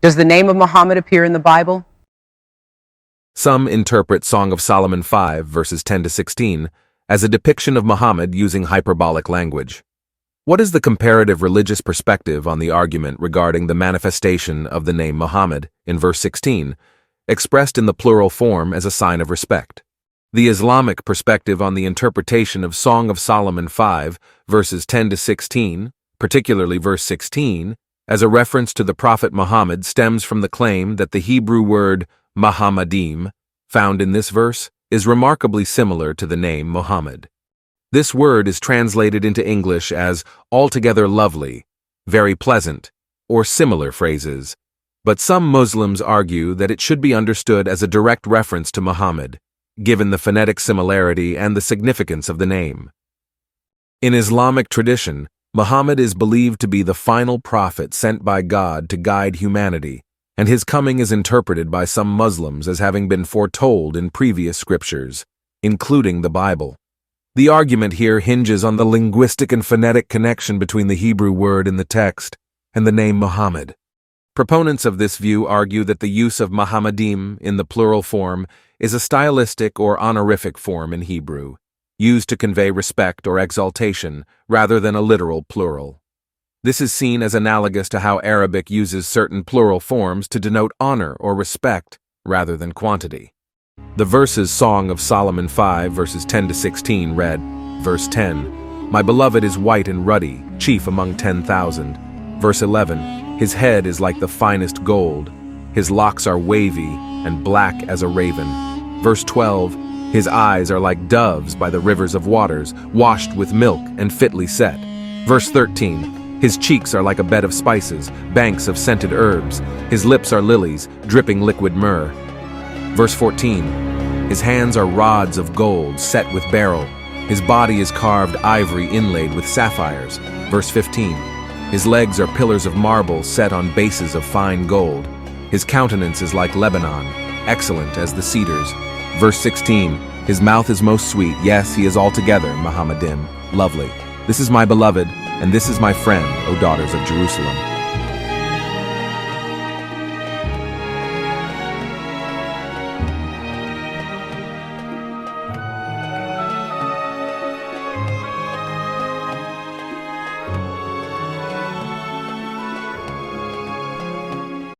Does the name of Muhammad appear in the Bible? Some interpret Song of Solomon 5, verses 10 to 16, as a depiction of Muhammad using hyperbolic language. What is the comparative religious perspective on the argument regarding the manifestation of the name Muhammad in verse 16, expressed in the plural form as a sign of respect? The Islamic perspective on the interpretation of Song of Solomon 5, verses 10 to 16, particularly verse 16, as a reference to the Prophet Muhammad stems from the claim that the Hebrew word Muhammadim, found in this verse, is remarkably similar to the name Muhammad. This word is translated into English as altogether lovely, very pleasant, or similar phrases, but some Muslims argue that it should be understood as a direct reference to Muhammad, given the phonetic similarity and the significance of the name. In Islamic tradition, Muhammad is believed to be the final prophet sent by God to guide humanity, and his coming is interpreted by some Muslims as having been foretold in previous scriptures, including the Bible. The argument here hinges on the linguistic and phonetic connection between the Hebrew word in the text and the name Muhammad. Proponents of this view argue that the use of Muhammadim in the plural form is a stylistic or honorific form in Hebrew, used to convey respect or exaltation rather than a literal plural. This is seen as analogous to how Arabic uses certain plural forms to denote honor or respect rather than quantity. The verses Song of Solomon 5, verses 10 to 16 read, verse 10, "My beloved is white and ruddy, chief among 10,000. Verse 11, "His head is like the finest gold. His locks are wavy and black as a raven." Verse 12, "His eyes are like doves by the rivers of waters, washed with milk and fitly set." Verse 13, "His cheeks are like a bed of spices, banks of scented herbs. His lips are lilies, dripping liquid myrrh." Verse 14, "His hands are rods of gold, set with beryl. His body is carved ivory inlaid with sapphires." Verse 15, "His legs are pillars of marble set on bases of fine gold. His countenance is like Lebanon, excellent as the cedars." Verse 16, "His mouth is most sweet, yes, he is altogether Muhammadim, lovely. This is my beloved, and this is my friend, O daughters of Jerusalem."